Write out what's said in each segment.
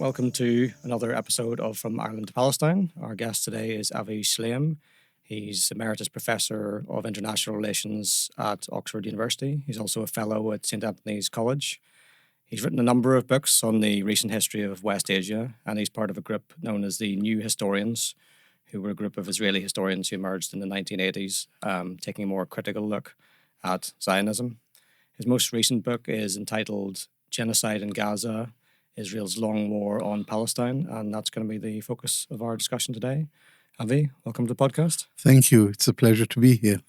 welcome to another episode of From Ireland to Palestine. Our guest today is Avi Shlaim. He's Emeritus Professor of International Relations at Oxford University. He's also a Fellow at St. Anthony's College. He's written a number of books on the recent history of West Asia, and he's part of a group known as the New Historians, who were a group of Israeli historians who emerged in the 1980s, taking a more critical look at Zionism. His most recent book is entitled Genocide in Gaza, Israel's Long War on Palestine, and that's going to be the focus of our discussion today. Avi, welcome to the podcast. Thank you. It's a pleasure to be here.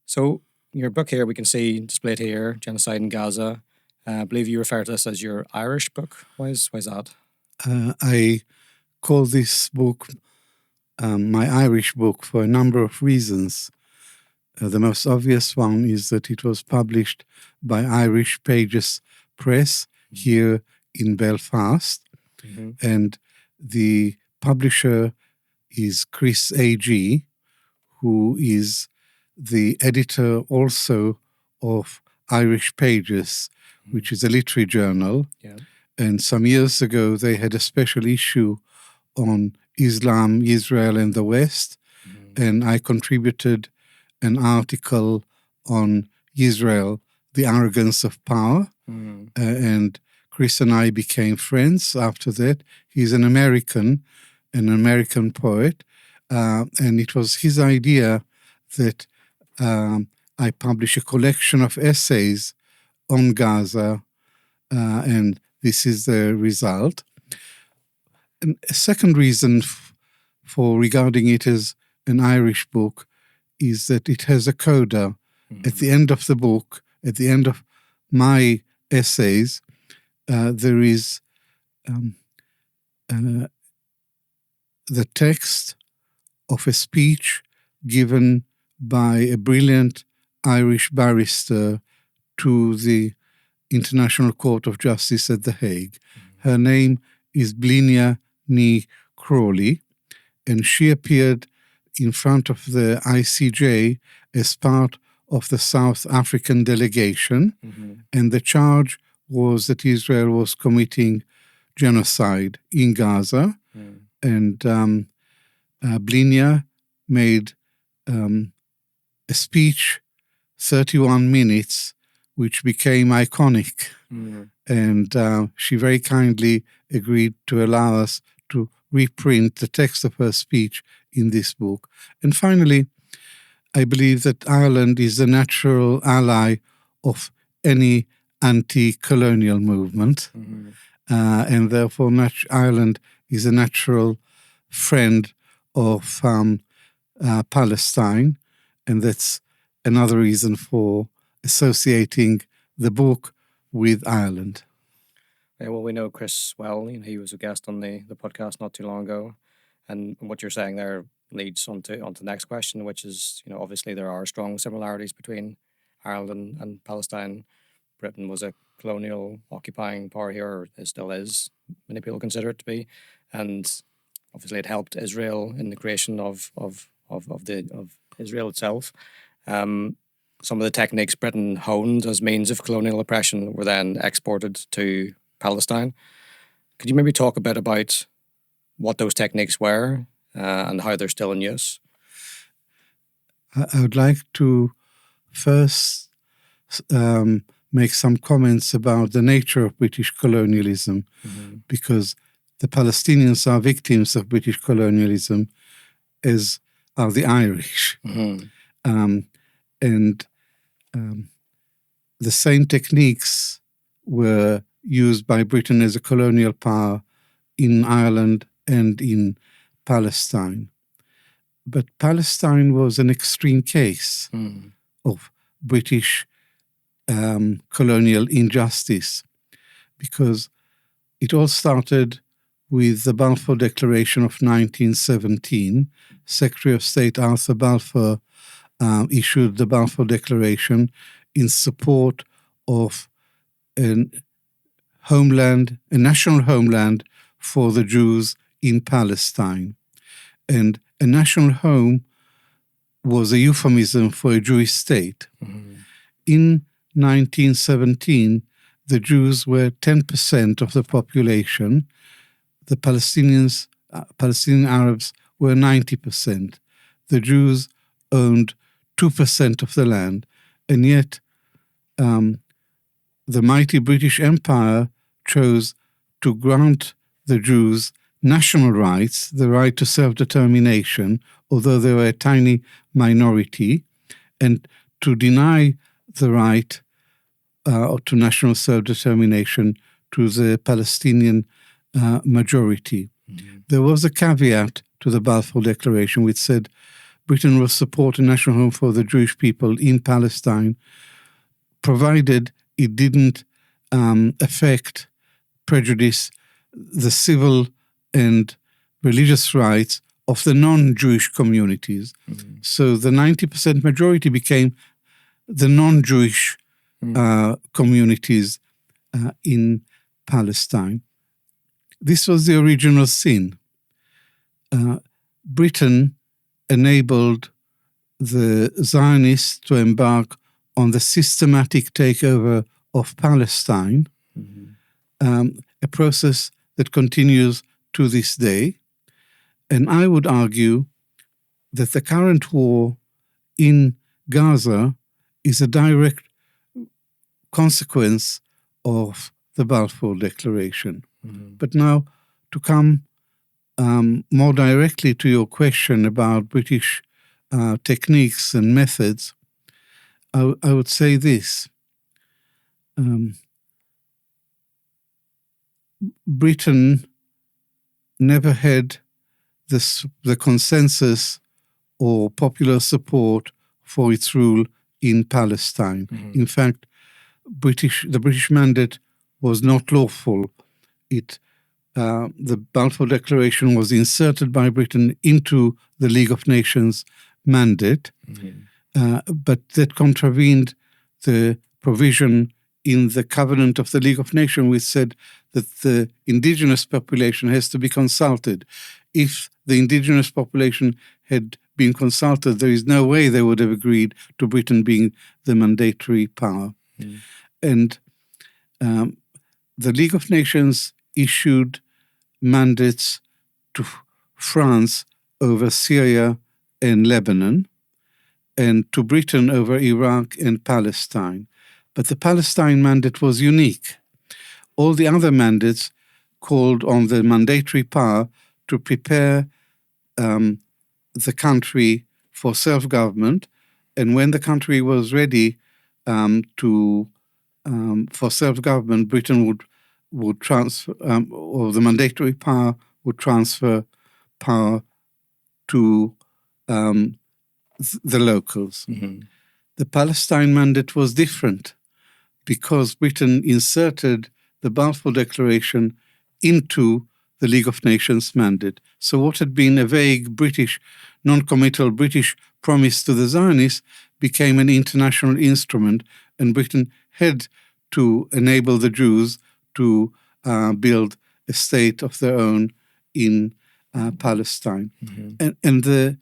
So your book here, we can see displayed here, Genocide in Gaza. I believe you refer to this as your Irish book. Why is that? I call this book my Irish book for a number of reasons. The most obvious one is that it was published by Irish Pages Press here in Belfast, and the publisher is Chris A.G., who is the editor also of Irish Pages, which is a literary journal. Yeah. And some years ago, they had a special issue on Islam, Israel, and the West, and I contributed an article on Israel, the arrogance of power, and Chris and I became friends after that. He's an American poet, and it was his idea that I publish a collection of essays on Gaza, and this is the result. And a second reason for regarding it as an Irish book is that it has a coda. At the end of the book, at the end of my essays, there is the text of a speech given by a brilliant Irish barrister to the International Court of Justice at The Hague. Her name is Blinia Ní Crawley, and she appeared in front of the ICJ as part of the South African delegation, and the charge was that Israel was committing genocide in Gaza, and Blinia made a speech, 31 minutes, which became iconic, and she very kindly agreed to allow us to reprint the text of her speech in this book. And finally, I believe that Ireland is the natural ally of any anti-colonial movement, and therefore Ireland is a natural friend of Palestine, and that's another reason for associating the book with Ireland. Yeah, well, we know Chris well. He was a guest on the podcast not too long ago, and what you're saying there leads on to the next question, which is, obviously there are strong similarities between Ireland and Palestine. Britain was a colonial occupying power here, or it still is. Many people consider it to be, and obviously it helped Israel in the creation of Israel itself. Some of the techniques Britain honed as means of colonial oppression were then exported to Palestine. Could you maybe talk a bit about what those techniques were and how they're still in use? I would like to first make some comments about the nature of British colonialism, because the Palestinians are victims of British colonialism, as are the Irish. And the same techniques were used by Britain as a colonial power in Ireland and in Palestine. But Palestine was an extreme case of British colonial injustice, because it all started with the Balfour Declaration of 1917. Secretary of State Arthur Balfour issued the Balfour Declaration in support of a national homeland for the Jews in Palestine. And a national home was a euphemism for a Jewish state. In 1917, the Jews were 10% of the population. the Palestinian Arabs were 90%. The Jews owned 2% of the land, and yet the mighty British Empire chose to grant the Jews national rights, the right to self-determination, although they were a tiny minority, and to deny the right to national self-determination to the Palestinian majority. Mm-hmm. There was a caveat to the Balfour Declaration which said Britain will support a national home for the Jewish people in Palestine, provided it didn't prejudice the civil and religious rights of the non-Jewish communities. Mm-hmm. So the 90% majority became the non-Jewish communities in Palestine. This was the original sin. Britain enabled the Zionists to embark on the systematic takeover of Palestine, a process that continues to this day. And I would argue that the current war in Gaza is a direct consequence of the Balfour Declaration. Mm-hmm. But now, to come more directly to your question about British techniques and methods, I would say this. Britain never had the consensus or popular support for its rule in Palestine. Mm-hmm. In fact, the British mandate was not lawful. The Balfour Declaration was inserted by Britain into the League of Nations mandate, but that contravened the provision in the Covenant of the League of Nations, which said that the indigenous population has to be consulted. If the indigenous population had been consulted, there is no way they would have agreed to Britain being the mandatory power. Mm. And the League of Nations issued mandates to France over Syria and Lebanon, and to Britain over Iraq and Palestine. But the Palestine mandate was unique. All the other mandates called on the mandatory power to prepare the country for self-government, and when the country was ready for self-government, Britain would transfer, or the mandatory power would transfer power to the locals. Mm-hmm. The Palestine mandate was different because Britain inserted the Balfour Declaration into the League of Nations mandate. So what had been a vague British, non-committal British promise to the Zionists became an international instrument, and Britain had to enable the Jews to build a state of their own in Palestine. Mm-hmm. And the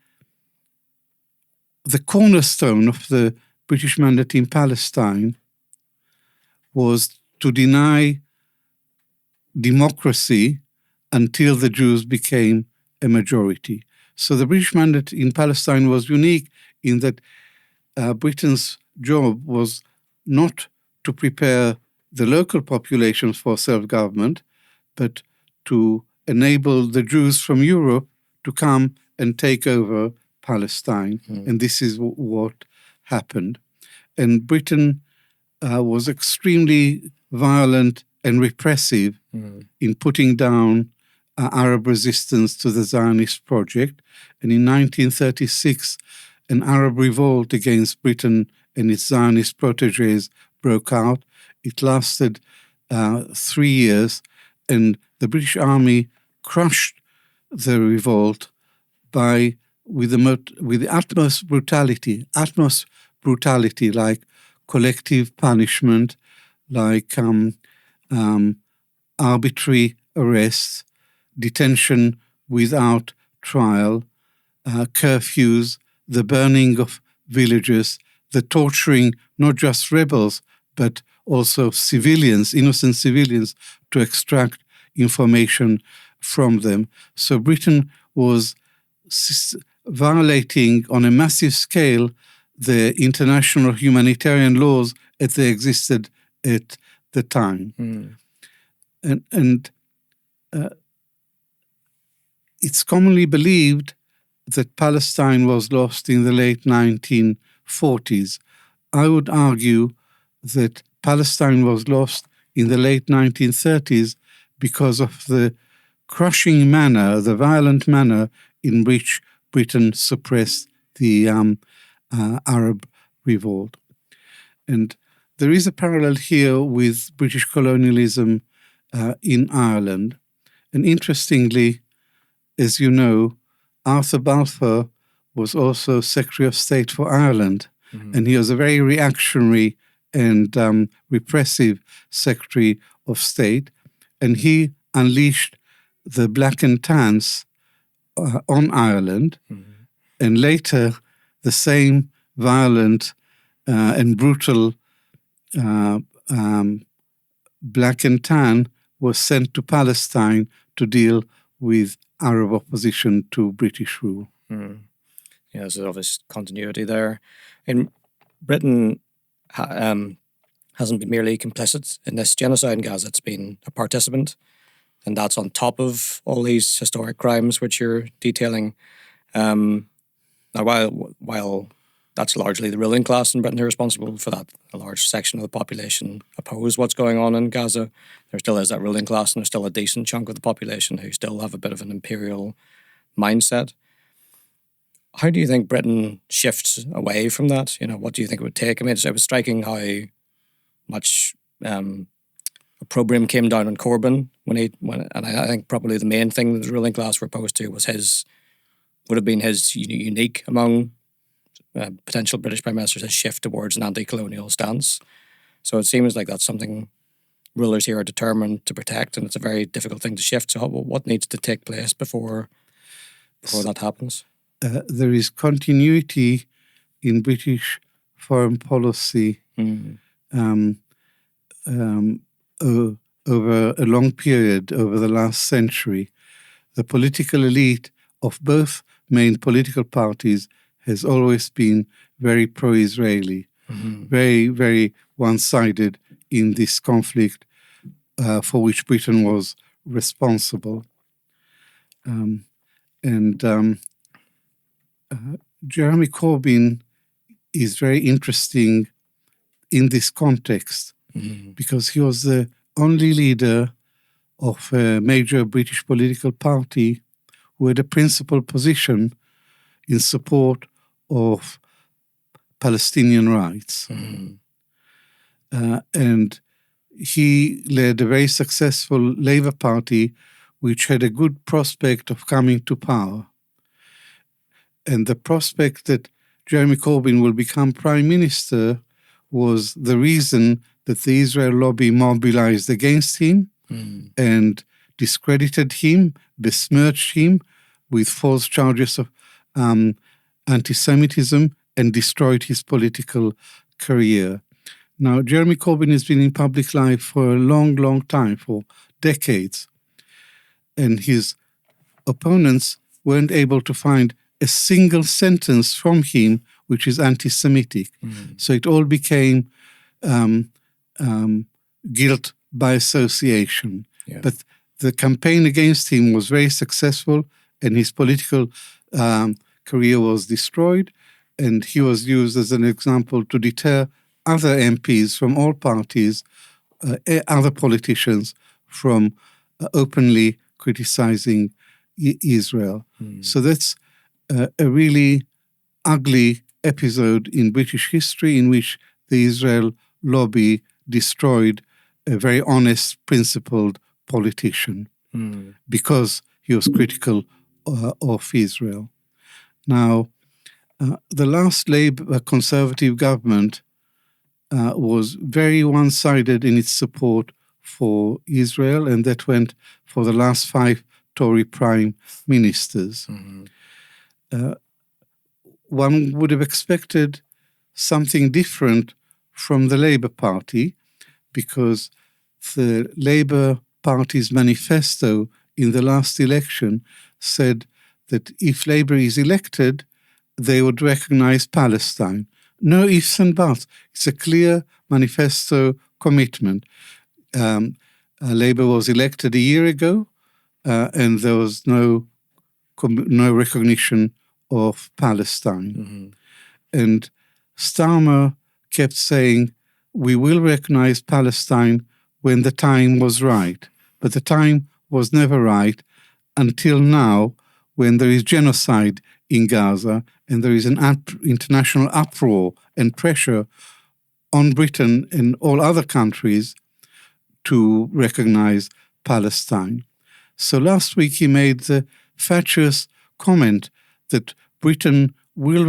cornerstone of the British mandate in Palestine was to deny democracy until the Jews became a majority. So the British mandate in Palestine was unique in that Britain's job was not to prepare the local populations for self-government, but to enable the Jews from Europe to come and take over Palestine. Mm. And this is what happened. And Britain was extremely violent and repressive in putting down Arab resistance to the Zionist project. And in 1936, an Arab revolt against Britain and its Zionist proteges broke out. It lasted 3 years, and the British Army crushed the revolt with the utmost brutality, like collective punishment, like arbitrary arrests, detention without trial, curfews, the burning of villages, the torturing not just rebels, but also civilians, innocent civilians, to extract information from them. So Britain was violating on a massive scale the international humanitarian laws as they existed at the time. And it's commonly believed that Palestine was lost in the late 1940s. I would argue that Palestine was lost in the late 1930s because of the crushing manner, the violent manner in which Britain suppressed the Arab revolt. And there is a parallel here with British colonialism in Ireland. And interestingly, as you know, Arthur Balfour was also Secretary of State for Ireland, and he was a very reactionary and repressive Secretary of State, and he unleashed the Black and Tans on Ireland, and later the same violent and brutal Black and Tan was sent to Palestine to deal with Arab opposition to British rule. Yeah, there's obvious continuity there. In Britain hasn't been merely complicit in this genocide in Gaza, it's been a participant, and that's on top of all these historic crimes which you're detailing. Now, while that's largely the ruling class in Britain who are responsible for that, a large section of the population oppose what's going on in Gaza, there still is that ruling class, and there's still a decent chunk of the population who still have a bit of an imperial mindset. How do you think Britain shifts away from that? What do you think it would take? I mean, it was striking how much opprobrium came down on Corbyn and I think probably the main thing that the ruling class were opposed to was would have been his unique among potential British Prime Ministers, his shift towards an anti-colonial stance. So it seems like that's something rulers here are determined to protect, and it's a very difficult thing to shift. So what needs to take place before that happens? There is continuity in British foreign policy over a long period, over the last century. The political elite of both main political parties has always been very pro-Israeli, very, very one-sided in this conflict for which Britain was responsible. Jeremy Corbyn is very interesting in this context because he was the only leader of a major British political party who had a principal position in support of Palestinian rights. And he led a very successful Labour Party which had a good prospect of coming to power. And the prospect that Jeremy Corbyn will become Prime Minister was the reason that the Israel lobby mobilized against him and discredited him, besmirched him with false charges of anti-Semitism and destroyed his political career. Now, Jeremy Corbyn has been in public life for a long, long time, for decades. And his opponents weren't able to find a single sentence from him which is anti-Semitic. So it all became guilt by association. Yeah. But the campaign against him was very successful, and his political career was destroyed, and he was used as an example to deter other MPs from all parties, other politicians from openly criticizing Israel. So that's a really ugly episode in British history in which the Israel lobby destroyed a very honest, principled politician because he was critical of Israel. Now, the last Labour Conservative government was very one-sided in its support for Israel, and that went for the last 5 Tory Prime Ministers. One would have expected something different from the Labour Party, because the Labour Party's manifesto in the last election said that if Labour is elected, they would recognize Palestine. No ifs and buts. It's a clear manifesto commitment. Labour was elected a year ago, and there was no recognition of Palestine. Mm-hmm. And Starmer kept saying, we will recognize Palestine when the time was right. But the time was never right until now, when there is genocide in Gaza and there is an international uproar and pressure on Britain and all other countries to recognize Palestine. So last week he made the fatuous comment that Britain may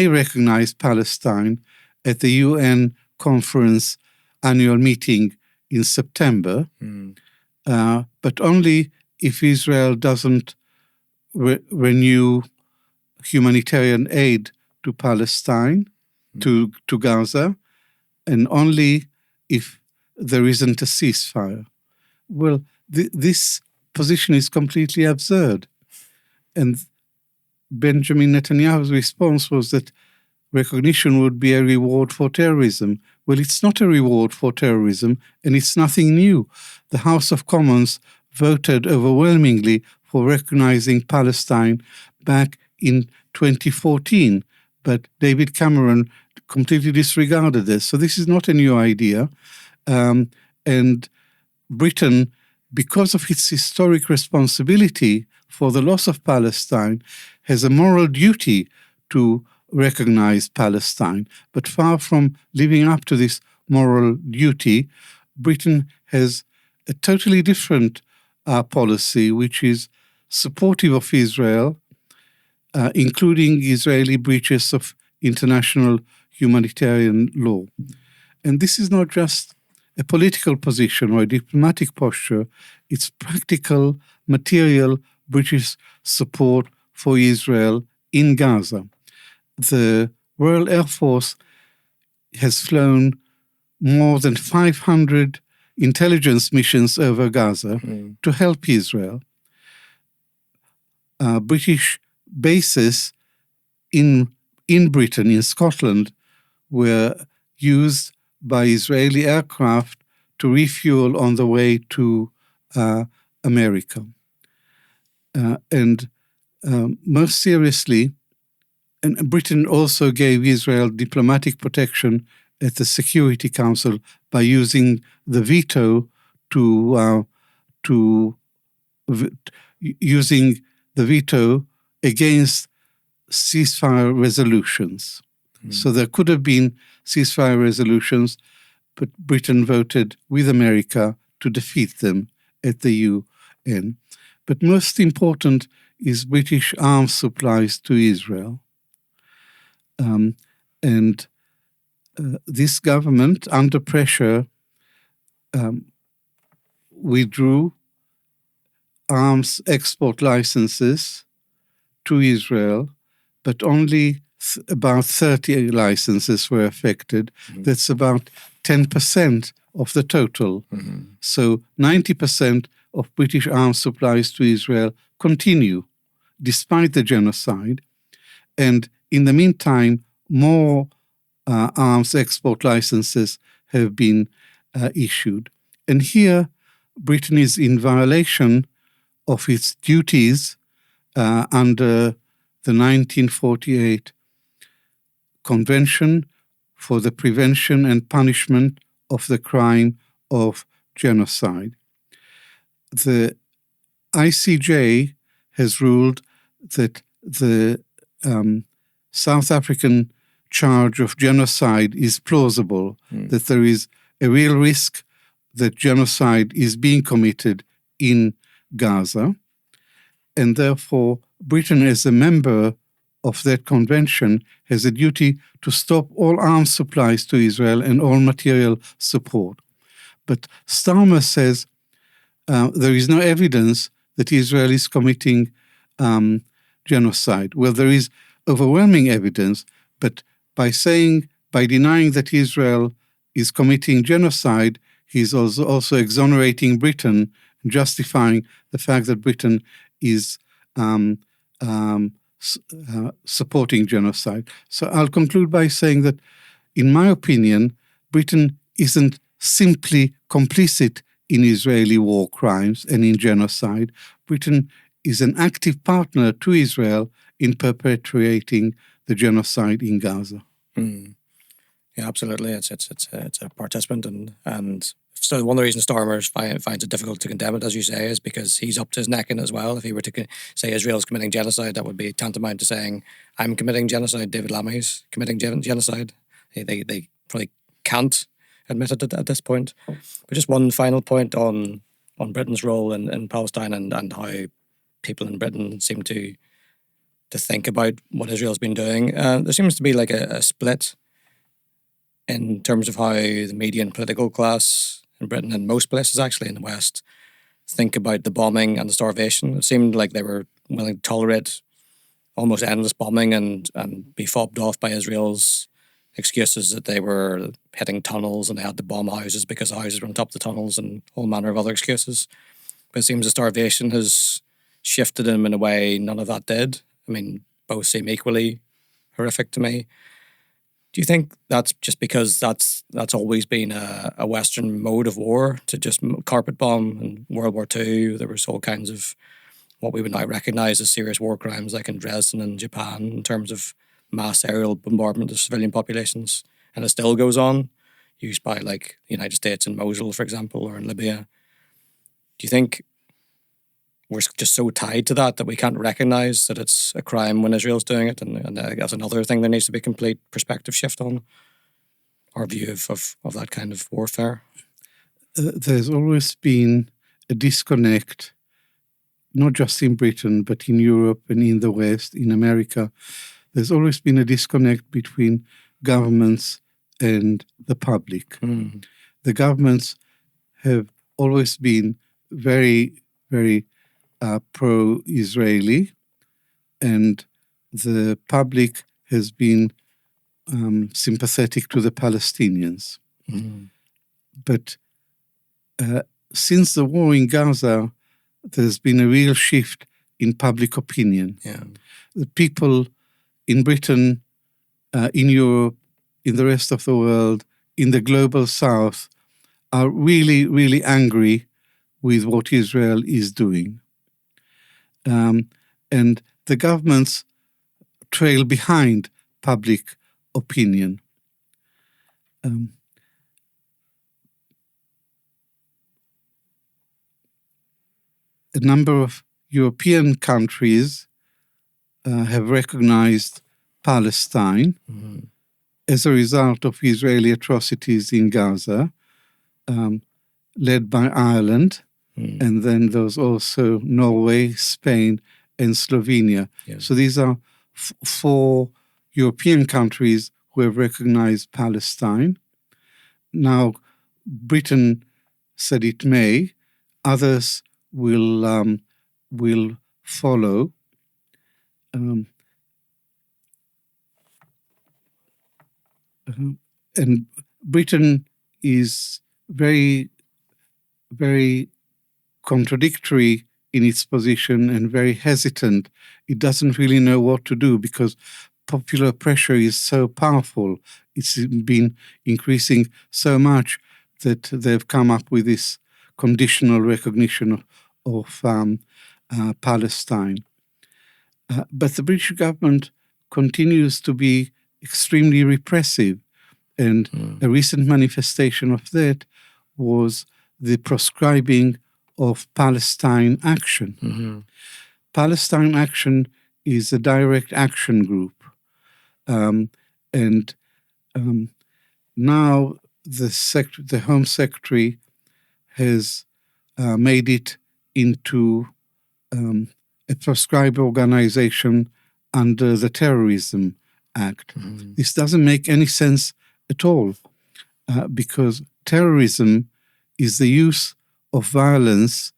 recognize Palestine at the UN conference annual meeting in September, but only if Israel doesn't renew humanitarian aid to Palestine, to Gaza, and only if there isn't a ceasefire. Well, this position is completely absurd. And Benjamin Netanyahu's response was that recognition would be a reward for terrorism. Well, it's not a reward for terrorism, and it's nothing new. The House of Commons voted overwhelmingly for recognizing Palestine back in 2014, but David Cameron completely disregarded this. So this is not a new idea. And Britain, because of its historic responsibility for the loss of Palestine, has a moral duty to recognize Palestine. But far from living up to this moral duty, Britain has a totally different policy, which is supportive of Israel, including Israeli breaches of international humanitarian law. And this is not just a political position or a diplomatic posture, it's practical, material British support for Israel in Gaza. The Royal Air Force has flown more than 500 intelligence missions over Gaza to help Israel. British bases in Britain, in Scotland, were used by Israeli aircraft to refuel on the way to America. And most seriously, and Britain also gave Israel diplomatic protection at the Security Council by using the veto using the veto against ceasefire resolutions. So there could have been ceasefire resolutions, but Britain voted with America to defeat them at the UN. But most important is British arms supplies to Israel. And this government, under pressure, withdrew arms export licenses to Israel, but only about 30 licenses were affected. That's about 10% of the total. So 90% of British arms supplies to Israel continue, despite the genocide. And in the meantime, more arms export licenses have been issued. And here, Britain is in violation of its duties under the 1948 Convention for the Prevention and Punishment of the Crime of Genocide. The ICJ has ruled that the South African charge of genocide is plausible, that there is a real risk that genocide is being committed in Gaza, and therefore Britain, as a member of that convention, has a duty to stop all arms supplies to Israel and all material support. But Starmer says there is no evidence that Israel is committing genocide. Well, there is overwhelming evidence, but by denying that Israel is committing genocide, he's also exonerating Britain, justifying the fact that Britain is supporting genocide. So I'll conclude by saying that, in my opinion, Britain isn't simply complicit in Israeli war crimes and in genocide. Britain is an active partner to Israel in perpetuating the genocide in Gaza. Mm. Yeah, absolutely. It's a participant, and so one of the reasons Stormers finds it difficult to condemn it, as you say, is because he's up to his neck in it as well. If he were to say Israel's committing genocide, that would be tantamount to saying I'm committing genocide. David Lammy's committing genocide. They probably can't admit it at this point. But just one final point on Britain's role in Palestine and how people in Britain seem to think about what Israel's been doing. There seems to be like a split in terms of how the media and political class in Britain and most places actually in the West think about the bombing and the starvation. It seemed like they were willing to tolerate almost endless bombing and be fobbed off by Israel's excuses that they were hitting tunnels and they had to bomb houses because the houses were on top of the tunnels and all manner of other excuses. But it seems the starvation has shifted them in a way none of that did. I mean, both seem equally horrific to me. Do you think that's just because that's always been a Western mode of war, to just carpet bomb? In World War II, there was all kinds of what we would now recognise as serious war crimes, like in Dresden and Japan, in terms of mass aerial bombardment of civilian populations, and it still goes on, used by like the United States in Mosul, for example, or in Libya. Do you think we're just so tied to that we can't recognise that it's a crime when Israel's doing it? And that's another thing there needs to be a complete perspective shift on our view of that kind of warfare. There's always been a disconnect, not just in Britain, but in Europe and in the West, in America. There's always been a disconnect between governments and the public. Mm. The governments have always been very, very pro-Israeli, and the public has been sympathetic to the Palestinians. Mm. But since the war in Gaza, there's been a real shift in public opinion. Yeah. The people in Britain, in Europe, in the rest of the world, in the global South, are really, really angry with what Israel is doing. And the governments trail behind public opinion. A number of European countries have recognized Palestine as a result of Israeli atrocities in Gaza, led by Ireland. And then there's also Norway, Spain, and Slovenia. Yeah. So these are four European countries who have recognized Palestine. Now, Britain said it may. Others will follow. And Britain is very, very contradictory in its position and very hesitant. It doesn't really know what to do because popular pressure is so powerful. It's been increasing so much that they've come up with this conditional recognition of Palestine. But the British government continues to be extremely repressive. And a recent manifestation of that was the proscribing of Palestine Action. Mm-hmm. Palestine Action is a direct action group. Now the Home Secretary has made it into a proscribed organization under the Terrorism Act. Mm-hmm. This doesn't make any sense at all because terrorism is the use of violence,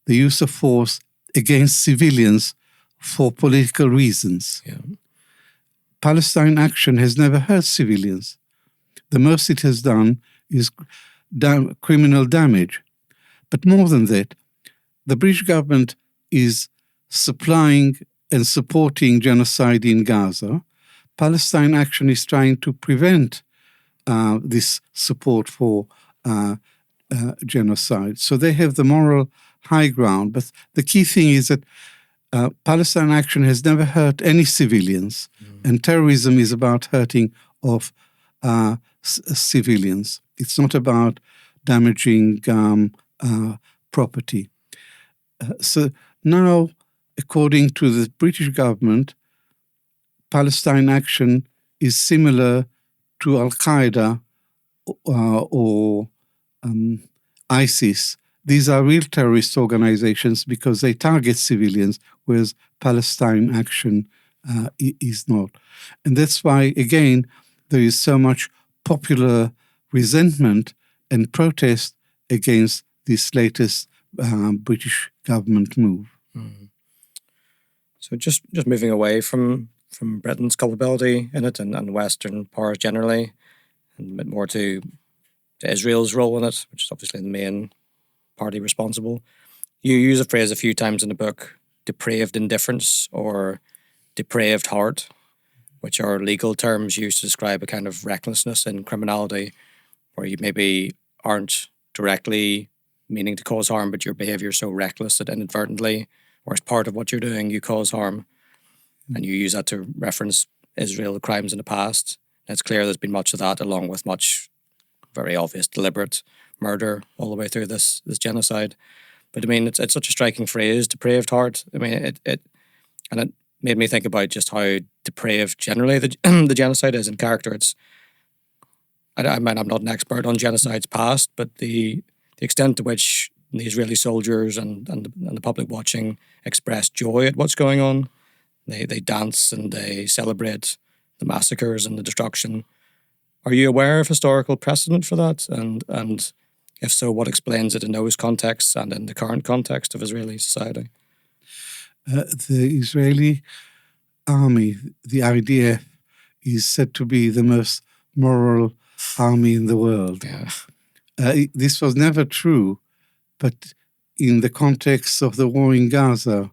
the use of force against civilians for political reasons. Yeah. Palestine Action has never hurt civilians. The most it has done is criminal damage. But more than that, the British government is supplying and supporting genocide in Gaza. Palestine Action is trying to prevent this support for genocide. So they have the moral high ground. But the key thing is that Palestine Action has never hurt any civilians, and terrorism is about hurting of civilians. It's not about damaging property. So now, according to the British government, Palestine Action is similar to Al-Qaeda or ISIS. These are real terrorist organizations because they target civilians, whereas Palestine Action is not. And that's why, again, there is so much popular resentment and protest against this latest British government move. So just moving away from Britain's culpability in it and Western powers generally, and a bit more to Israel's role in it, which is obviously the main party responsible. You use a phrase a few times in the book, depraved indifference or depraved heart, which are legal terms used to describe a kind of recklessness in criminality, where you maybe aren't directly meaning to cause harm, but your behavior is so reckless that inadvertently, or as part of what you're doing, you cause harm. And you use that to reference Israel crimes in the past. And it's clear there's been much of that, along with much very obvious deliberate murder all the way through this genocide. But I mean, it's such a striking phrase, depraved heart. I mean, it made me think about just how depraved generally the genocide is in character. I'm not an expert on genocides past, but the extent to which the Israeli soldiers and the public watching express joy at what's going on, they dance and they celebrate the massacres and the destruction. Are you aware of historical precedent for that? And if so, what explains it in those contexts and in the current context of Israeli society? The Israeli army, the IDF, is said to be the most moral army in the world. Yeah. This was never true, but in the context of the war in Gaza,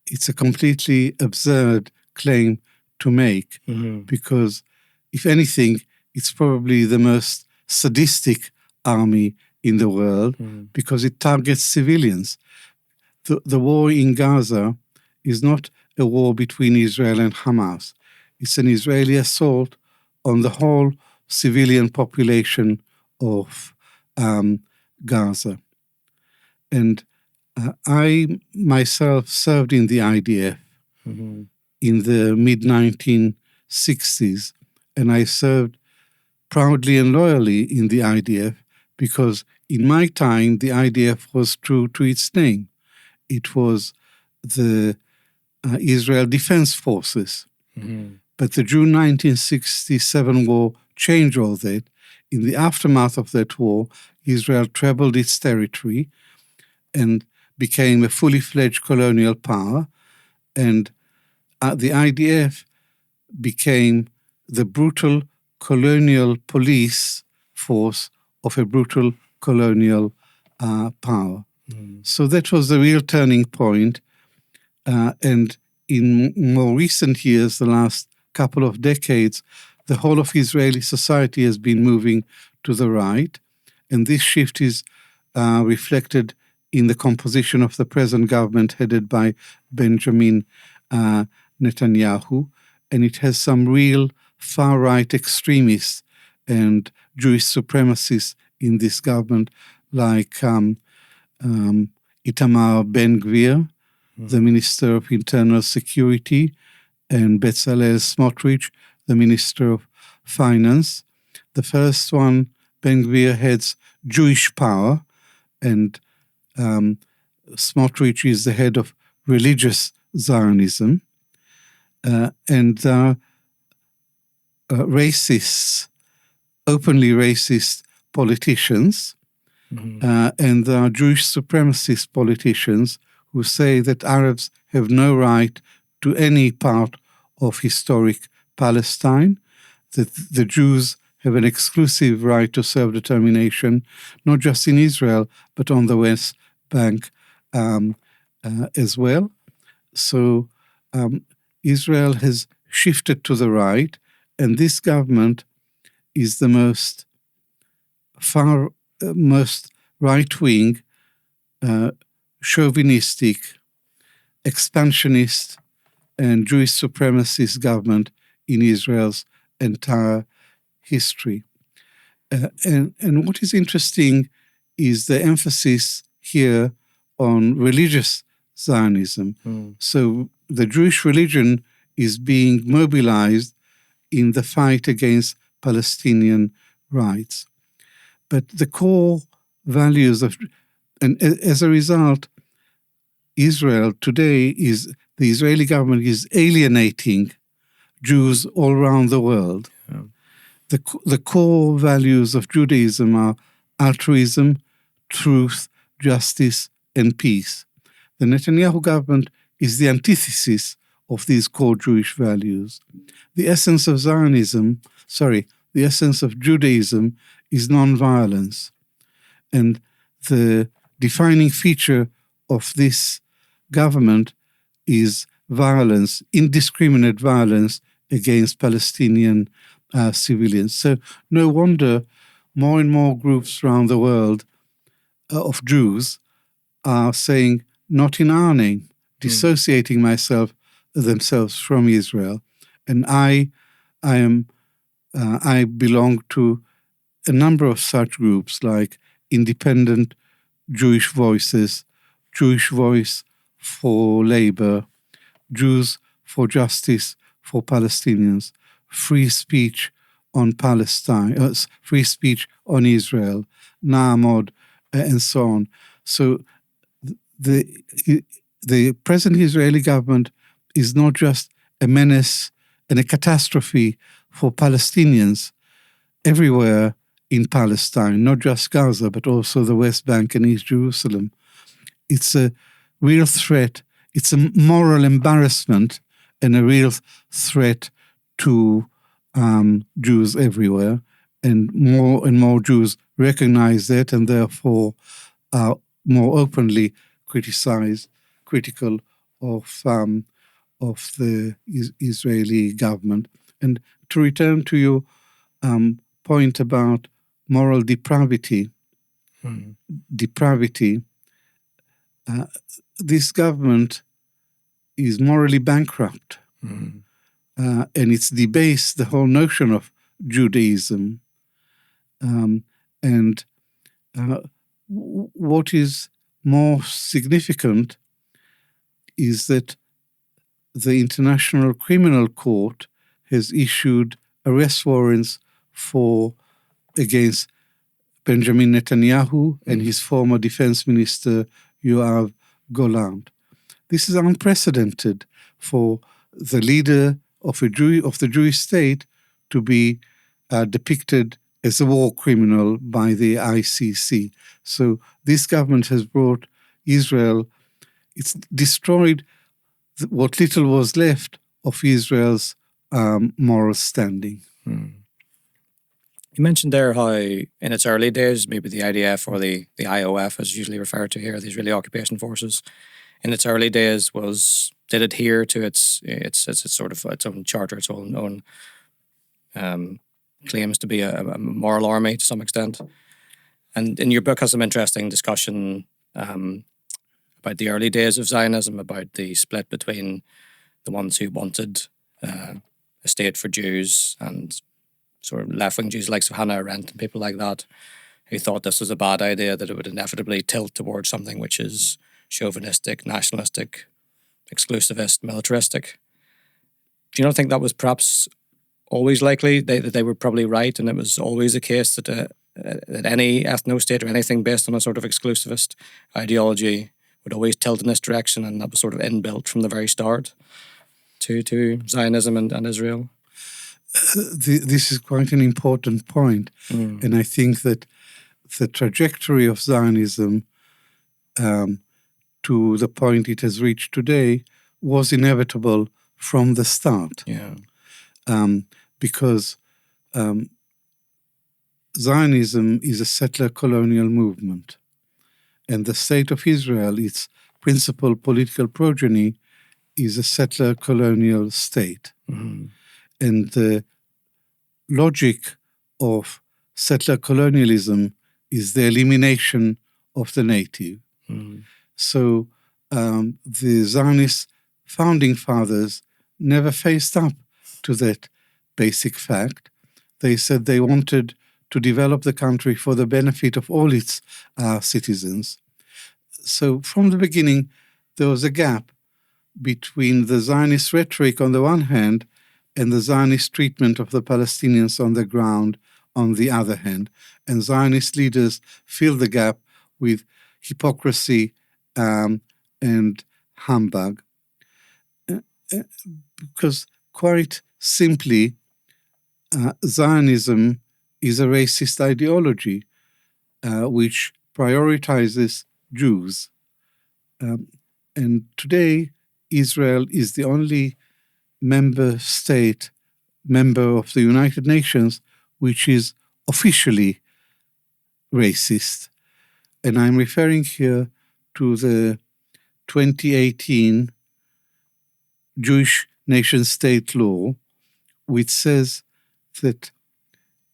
it's a completely absurd claim to make, because if anything, it's probably the most sadistic army in the world because it targets civilians. The war in Gaza is not a war between Israel and Hamas. It's an Israeli assault on the whole civilian population of Gaza. And I myself served in the IDF in the mid-1960s, and I served proudly and loyally in the IDF because in my time, the IDF was true to its name. It was the Israel Defense Forces. But the June 1967 war changed all that. In the aftermath of that war, Israel trebled its territory and became a fully fledged colonial power. And the IDF became the brutal colonial police force of a brutal colonial power. So that was the real turning point. And in more recent years, the last couple of decades, the whole of Israeli society has been moving to the right. And this shift is reflected in the composition of the present government headed by Benjamin Netanyahu. And it has some real far-right extremists and Jewish supremacists in this government, like Itamar Ben-Gvir, the Minister of Internal Security, and Bezalel Smotrich, the Minister of Finance. The first one, Ben-Gvir, heads Jewish power, and Smotrich is the head of religious Zionism. And racists, openly racist politicians, and there are Jewish supremacist politicians who say that Arabs have no right to any part of historic Palestine, that the Jews have an exclusive right to self-determination, not just in Israel, but on the West Bank as well. So Israel has shifted to the right, and this government is the most right-wing, chauvinistic, expansionist, and Jewish supremacist government in Israel's entire history. And what is interesting is the emphasis here on religious Zionism. So the Jewish religion is being mobilized in the fight against Palestinian rights. But the core values and as a result, Israel today the Israeli government is alienating Jews all around the world. Yeah. The core values of Judaism are altruism, truth, justice, and peace. The Netanyahu government is the antithesis of these core Jewish values. The essence of the essence of Judaism is nonviolence. And the defining feature of this government is violence, indiscriminate violence against Palestinian civilians. So no wonder more and more groups around the world of Jews are saying, not in our name, dissociating themselves from Israel. And I belong to a number of such groups like Independent Jewish Voices, Jewish Voice for Labor, Jews for Justice for Palestinians, Free Speech on Palestine, Free Speech on Israel, Na'amod, and so on. So the present Israeli government is not just a menace and a catastrophe for Palestinians everywhere in Palestine, not just Gaza, but also the West Bank and East Jerusalem. It's a real threat. It's a moral embarrassment and a real threat to Jews everywhere. And more Jews recognize that and therefore are more openly critical of the Israeli government. And to return to your point about moral depravity, this government is morally bankrupt, and it's debased the whole notion of Judaism. And what is more significant is that the International Criminal Court has issued arrest warrants against Benjamin Netanyahu and his former defense minister Yoav Gallant. This is unprecedented for the leader of the Jewish state to be depicted as a war criminal by the ICC. So this government has brought Israel, it's destroyed what little was left of Israel's moral standing. You mentioned there how in its early days, maybe the IDF or the IOF is usually referred to here, the Israeli occupation forces, in its early days did adhere to its sort of its own charter, its own claims to be a moral army to some extent. And in your book has some interesting discussion about the early days of Zionism, about the split between the ones who wanted a state for Jews and sort of left-wing Jews like Hannah Arendt and people like that, who thought this was a bad idea, that it would inevitably tilt towards something which is chauvinistic, nationalistic, exclusivist, militaristic. Do you not think that was perhaps always likely, that they were probably right, and it was always the case that any ethno-state or anything based on a sort of exclusivist ideology would always tilt in this direction, and that was sort of inbuilt from the very start to Zionism and Israel? This is quite an important point. And I think that the trajectory of Zionism to the point it has reached today was inevitable from the start. Yeah. Because Zionism is a settler colonial movement, and the state of Israel, its principal political progeny, is a settler colonial state. And the logic of settler colonialism is the elimination of the native. So the Zionist founding fathers never faced up to that basic fact. They said they wanted to develop the country for the benefit of all its citizens. So from the beginning, there was a gap between the Zionist rhetoric on the one hand and the Zionist treatment of the Palestinians on the ground on the other hand. And Zionist leaders fill the gap with hypocrisy and humbug. Because quite simply, Zionism is a racist ideology which prioritizes Jews. And today, Israel is the only member of the United Nations which is officially racist. And I'm referring here to the 2018 Jewish nation-state law, which says that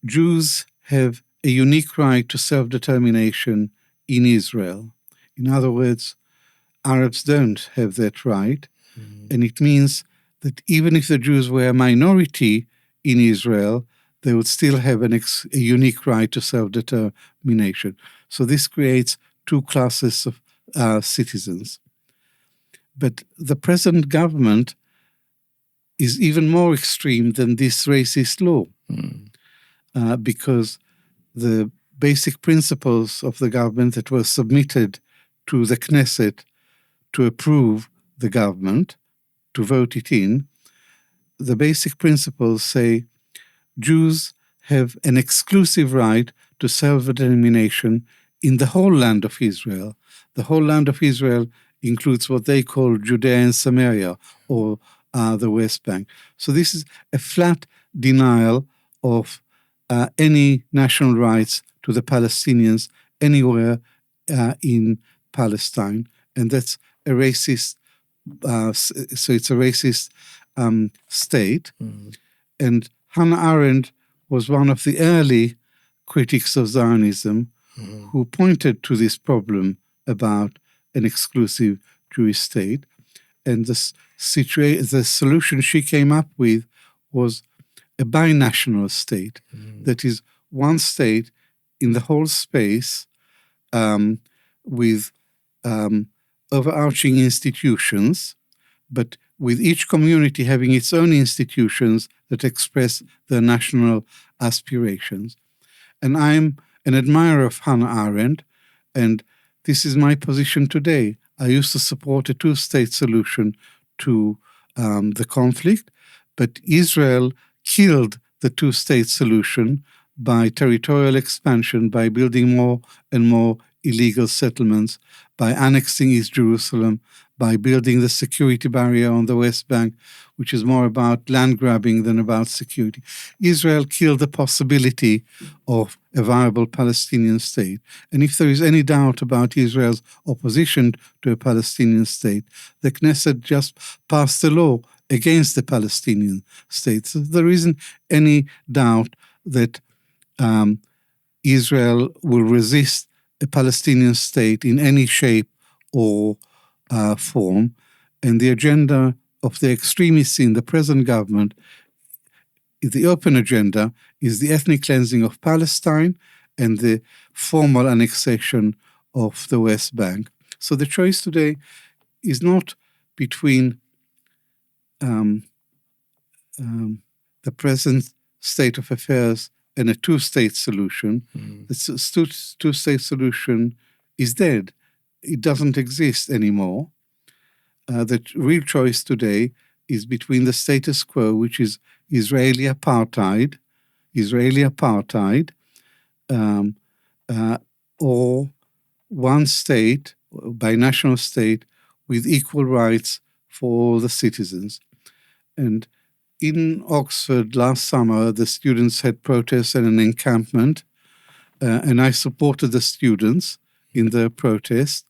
Jews have a unique right to self-determination in Israel. In other words, Arabs don't have that right. And it means that even if the Jews were a minority in Israel, they would still have a unique right to self-determination. So this creates two classes of citizens. But the present government is even more extreme than this racist law, because the basic principles of the government that were submitted to the Knesset to approve the government, to vote it in, the basic principles say Jews have an exclusive right to self-determination in the whole land of Israel. The whole land of Israel includes what they call Judea and Samaria, or the West Bank. So this is a flat denial of any national rights to the Palestinians anywhere in Palestine. And that's a racist, so it's a racist state. And Hannah Arendt was one of the early critics of Zionism who pointed to this problem about an exclusive Jewish state. And the solution she came up with was a binational state. That is, one state in the whole space with overarching institutions, but with each community having its own institutions that express their national aspirations. And I'm an admirer of Hannah Arendt, and this is my position today. I used to support a two-state solution to the conflict, but Israel killed the two-state solution by territorial expansion, by building more and more illegal settlements, by annexing East Jerusalem, by building the security barrier on the West Bank, which is more about land grabbing than about security. Israel killed the possibility of a viable Palestinian state. And if there is any doubt about Israel's opposition to a Palestinian state, the Knesset just passed a law against the Palestinian state. So there isn't any doubt that Israel will resist a Palestinian state in any shape or form. And the agenda of the extremists in the present government, the open agenda, is the ethnic cleansing of Palestine and the formal annexation of the West Bank. So the choice today is not between the present state of affairs and a two-state solution. The two-state solution is dead. It doesn't exist anymore. The real choice today is between the status quo, which is Israeli apartheid, or one state, binational state, with equal rights for all the citizens. And in Oxford last summer, the students had protests and an encampment and I supported the students in the protest.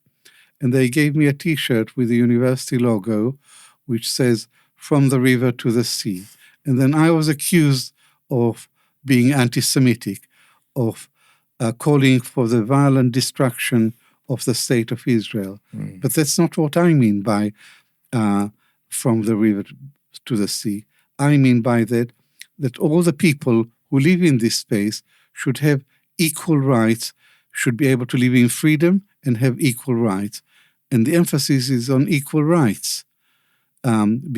And they gave me a T-shirt with the university logo, which says, "From the river to the sea." And then I was accused of being anti-Semitic, of calling for the violent destruction of the state of Israel. But that's not what I mean by from the river to the sea. I mean by that all the people who live in this space should have equal rights, should be able to live in freedom and have equal rights. And the emphasis is on equal rights,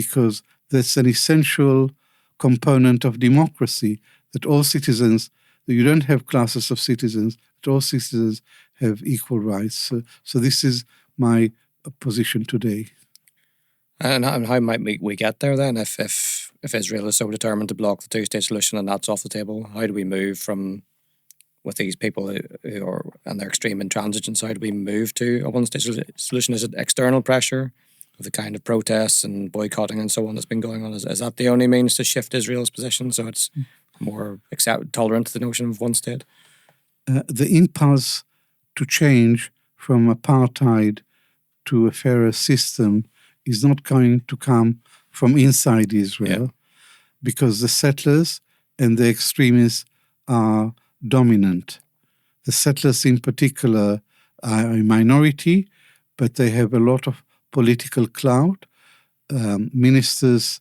because that's an essential component of democracy, that all citizens, that you don't have classes of citizens, that all citizens have equal rights. So this is my position today. And how might we get there then if Israel is so determined to block the two-state solution and that's off the table? How do we move from, with these people who are and their extreme intransigence, how do we move to a one-state solution? Is it external pressure of the kind of protests and boycotting and so on that's been going on? Is that the only means to shift Israel's position so it's more tolerant to the notion of one state? The impulse to change from apartheid to a fairer system is not going to come from inside Israel, because the settlers and the extremists are dominant. The settlers in particular are a minority, but they have a lot of political clout. Ministers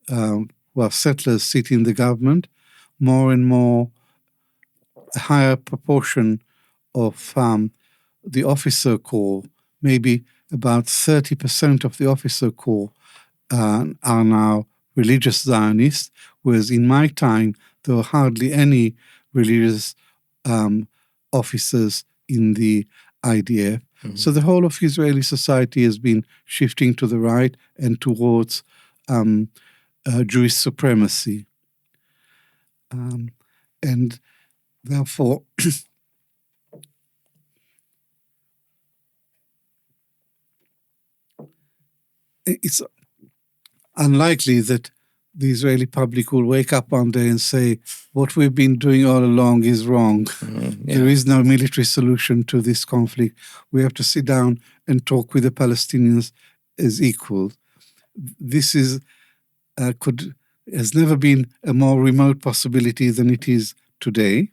who are settlers sit in the government. More and more, a higher proportion of the officer corps, maybe about 30% of the officer corps are now religious Zionists, whereas in my time there were hardly any religious officers in the IDF. So the whole of Israeli society has been shifting to the right and towards Jewish supremacy. And therefore, it's unlikely that the Israeli public will wake up one day and say, what we've been doing all along is wrong. There is no military solution to this conflict. We have to sit down and talk with the Palestinians as equals. This is has never been a more remote possibility than it is today.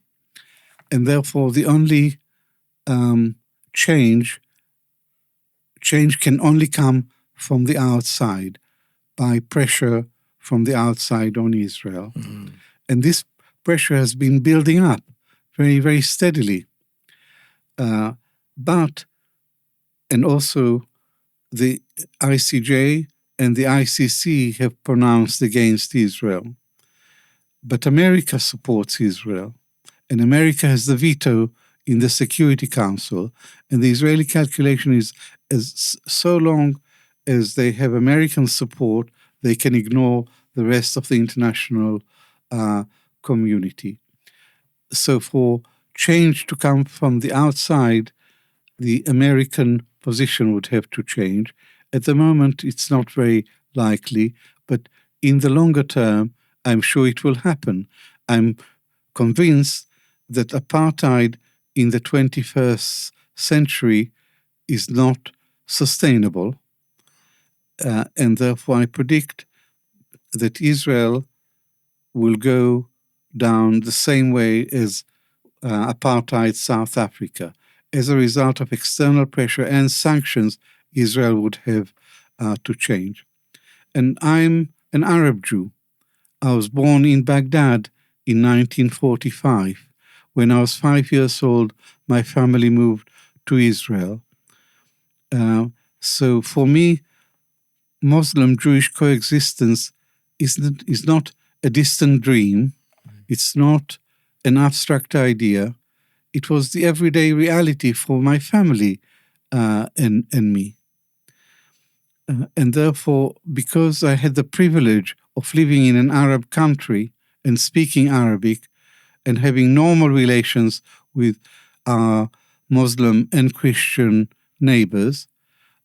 And therefore, the only change can only come from the outside, by pressure from the outside on Israel. And this pressure has been building up very, very steadily. And also the ICJ and the ICC have pronounced against Israel. But America supports Israel, and America has the veto in the Security Council. And the Israeli calculation is, as so long as they have American support, they can ignore the rest of the international community. So for change to come from the outside, the American position would have to change. At the moment, it's not very likely, but in the longer term, I'm sure it will happen. I'm convinced that apartheid in the 21st century is not sustainable. And therefore, I predict that Israel will go down the same way as apartheid South Africa. As a result of external pressure and sanctions, Israel would have to change. And I'm an Arab Jew. I was born in Baghdad in 1945. When I was 5 years old, my family moved to Israel. So for me, Muslim-Jewish coexistence is not a distant dream. It's not an abstract idea. It was the everyday reality for my family and me. And therefore, because I had the privilege of living in an Arab country and speaking Arabic and having normal relations with our Muslim and Christian neighbors,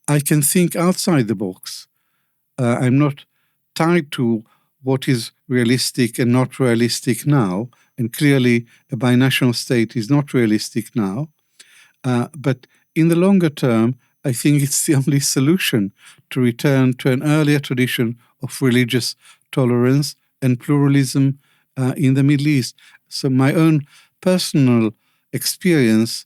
I can think outside the box. I'm not tied to what is realistic and not realistic now. And clearly, a binational state is not realistic now. But in the longer term, I think it's the only solution to return to an earlier tradition of religious tolerance and pluralism in the Middle East. So my own personal experience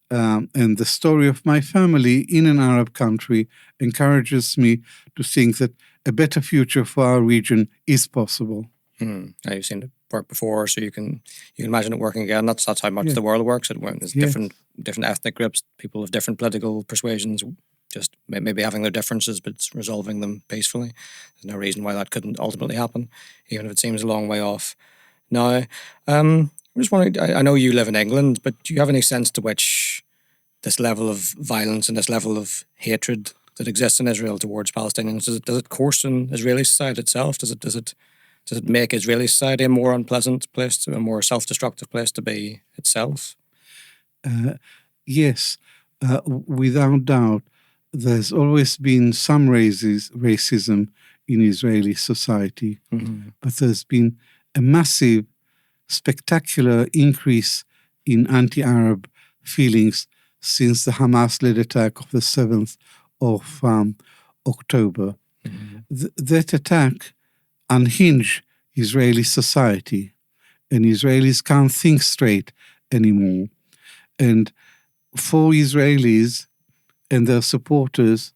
and the story of my family in an Arab country encourages me to think that a better future for our region is possible. Now, you've seen it work before, so you can imagine it working again. That's how much the world works. There's different ethnic groups, people of different political persuasions, just maybe having their differences, but resolving them peacefully. There's no reason why that couldn't ultimately happen, even if it seems a long way off. Now, I'm just wondering, I know you live in England, but do you have any sense to which this level of violence and this level of hatred that exists in Israel towards Palestinians, does it coarsen Israeli society itself? Does it make Israeli society a more unpleasant place, a more self-destructive place to be itself? Yes, without doubt. There's always been some racism in Israeli society, but there's been a massive, spectacular increase in anti-Arab feelings since the Hamas-led attack of the 7th of October. That attack unhinged Israeli society, and Israelis can't think straight anymore. And for Israelis and their supporters,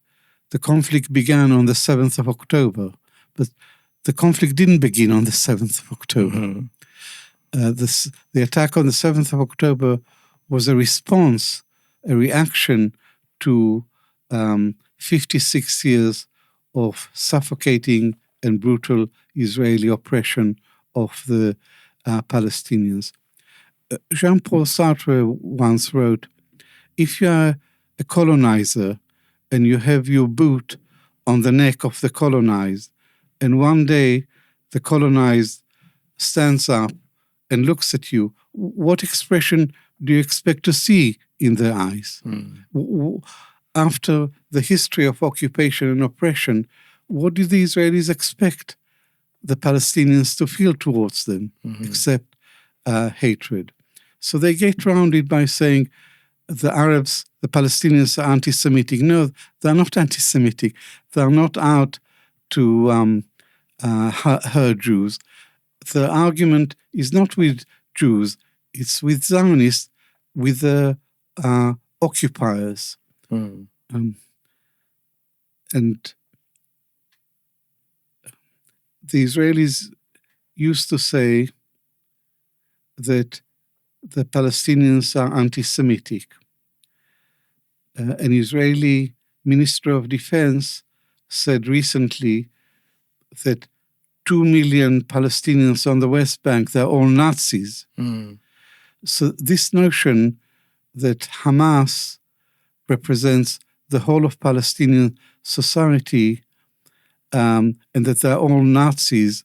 the conflict began on the 7th of October, but the conflict didn't begin on the 7th of October. The attack on the 7th of October was a response, a reaction to 56 years of suffocating and brutal Israeli oppression of the Palestinians. Jean-Paul Sartre once wrote, if you are a colonizer and you have your boot on the neck of the colonized, and one day the colonized stands up and looks at you, what expression do you expect to see in their eyes? After the history of occupation and oppression, what do the Israelis expect the Palestinians to feel towards them, except hatred? So they get around it by saying the Arabs, the Palestinians are anti-Semitic. No, they're not anti-Semitic. They're not out to hurt Jews. The argument is not with Jews, it's with Zionists, with the occupiers. And the Israelis used to say that the Palestinians are anti-Semitic. An Israeli Minister of Defense said recently that 2 million Palestinians on the West Bank, they're all Nazis. So this notion that Hamas represents the whole of Palestinian society and that they're all Nazis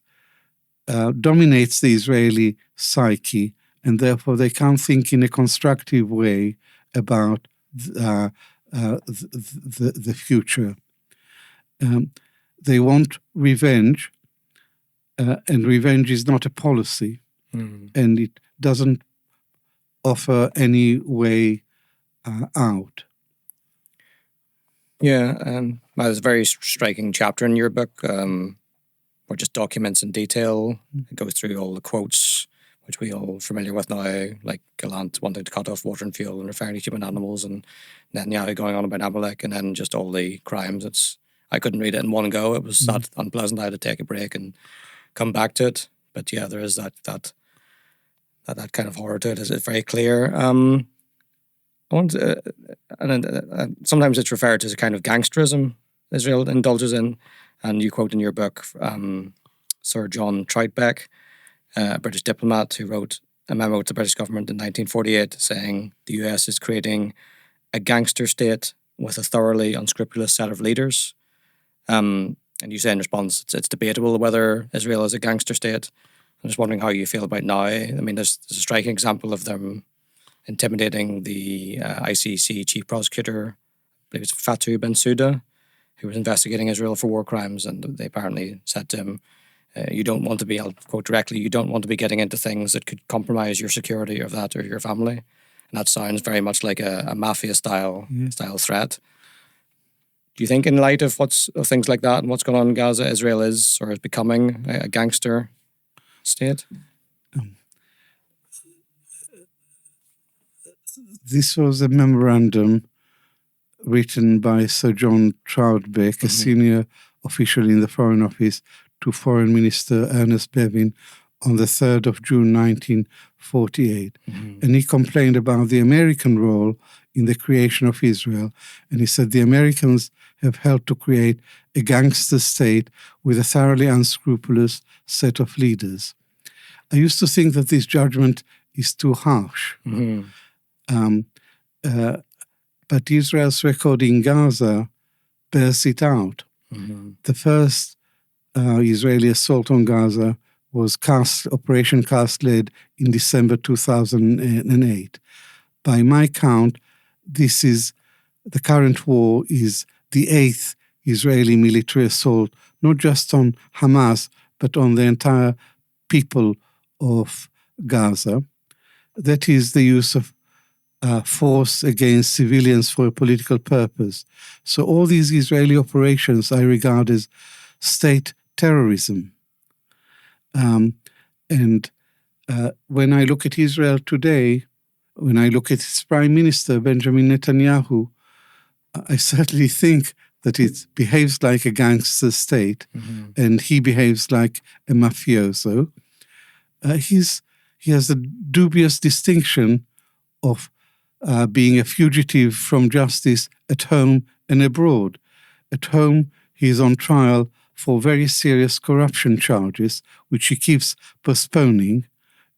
dominates the Israeli psyche, and therefore they can't think in a constructive way about the future. They want revenge, and revenge is not a policy, and it doesn't offer any way out. Yeah, there's a very striking chapter in your book where just documents in detail. It goes through all the quotes, which we all familiar with now, like Gallant wanting to cut off water and fuel and referring to human animals, and Netanyahu going on about Amalek, and then just all the crimes. I couldn't read it in one go. It was that unpleasant. I had to take a break and come back to it. But yeah, there is that kind of horror to it. It's very clear. Sometimes it's referred to as a kind of gangsterism Israel indulges in, and you quote in your book Sir John Troutbeck, a British diplomat who wrote a memo to the British government in 1948 saying the US is creating a gangster state with a thoroughly unscrupulous set of leaders. And you say in response, it's debatable whether Israel is a gangster state. I'm just wondering how you feel about now. I mean, there's a striking example of them intimidating the ICC chief prosecutor, I believe it's Fatou Bensouda, who was investigating Israel for war crimes, and they apparently said to him, You don't want to be, I'll quote directly, you don't want to be getting into things that could compromise your security of that or your family. And that sounds very much like a mafia style threat. Do you think, in light of things like that and what's going on in Gaza, Israel is or is becoming a gangster state? This was a memorandum written by Sir John Troutbeck, a senior official in the Foreign Office, to Foreign Minister Ernest Bevin on the 3rd of June 1948. And he complained about the American role in the creation of Israel. And he said the Americans have helped to create a gangster state with a thoroughly unscrupulous set of leaders. I used to think that this judgment is too harsh. But Israel's record in Gaza bears it out. The first Israeli assault on Gaza was Operation Cast Lead in December 2008. By my count, the current war is the 8th Israeli military assault, not just on Hamas, but on the entire people of Gaza. That is the use of force against civilians for a political purpose. So all these Israeli operations I regard as state terrorism. And when I look at Israel today, when I look at its Prime Minister, Benjamin Netanyahu, I certainly think that it behaves like a gangster state and he behaves like a mafioso. He has a dubious distinction of being a fugitive from justice at home and abroad. At home, he is on trial for very serious corruption charges, which he keeps postponing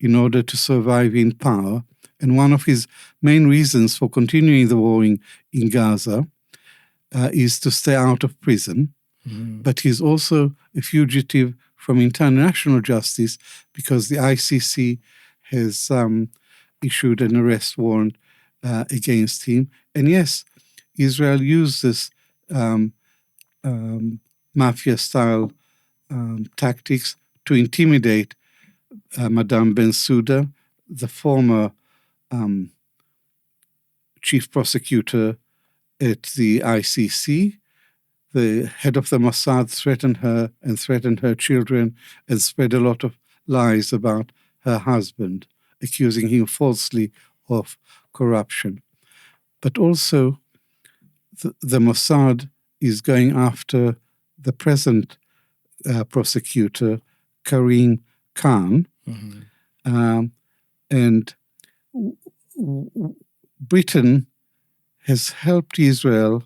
in order to survive in power. And one of his main reasons for continuing the war in Gaza is to stay out of prison. But he's also a fugitive from international justice because the ICC has issued an arrest warrant against him. And yes, Israel uses mafia-style tactics to intimidate Madame Bensouda, the former chief prosecutor at the ICC. The head of the Mossad threatened her and threatened her children and spread a lot of lies about her husband, accusing him falsely of corruption. But also, the Mossad is going after the present prosecutor, Karim Khan, and Britain has helped Israel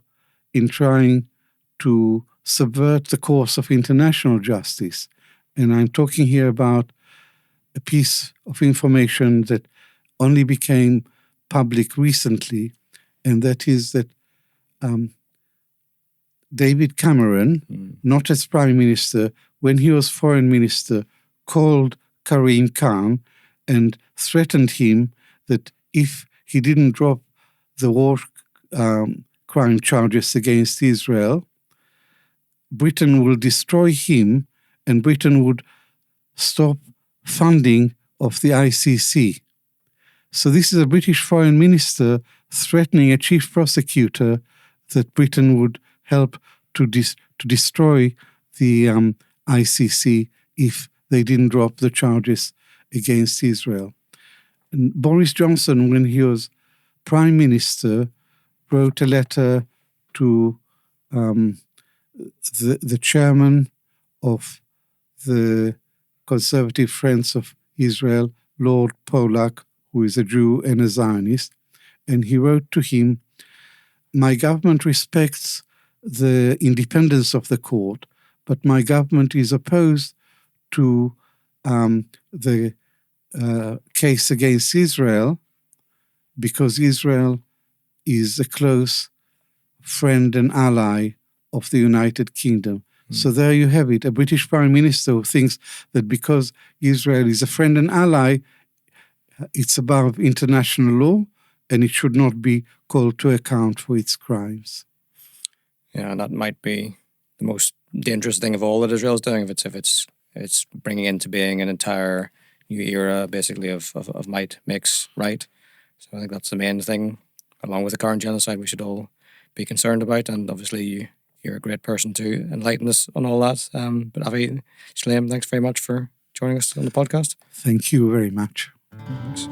in trying to subvert the course of international justice. And I'm talking here about a piece of information that only became public recently, and that is that David Cameron, not as Prime Minister, when he was Foreign Minister, called Karim Khan and threatened him that if he didn't drop the war crime charges against Israel, Britain will destroy him and Britain would stop funding of the ICC. So this is a British Foreign Minister threatening a chief prosecutor that Britain would help to destroy the ICC if they didn't drop the charges against Israel. And Boris Johnson, when he was Prime Minister, wrote a letter to the chairman of the Conservative Friends of Israel, Lord Polak, who is a Jew and a Zionist, and he wrote to him, "My government respects the independence of the court, but my government is opposed to the case against Israel because Israel is a close friend and ally of the United Kingdom." So there you have it, a British Prime Minister who thinks that because Israel is a friend and ally, it's above international law and it should not be called to account for its crimes. Yeah, and that might be the most dangerous thing of all that Israel's doing if it's it's bringing into being an entire new era, basically, of might makes right. So I think that's the main thing, along with the current genocide, we should all be concerned about. And obviously, you're a great person to enlighten us on all that. But Avi Shlaim, thanks very much for joining us on the podcast. Thank you very much. Thanks.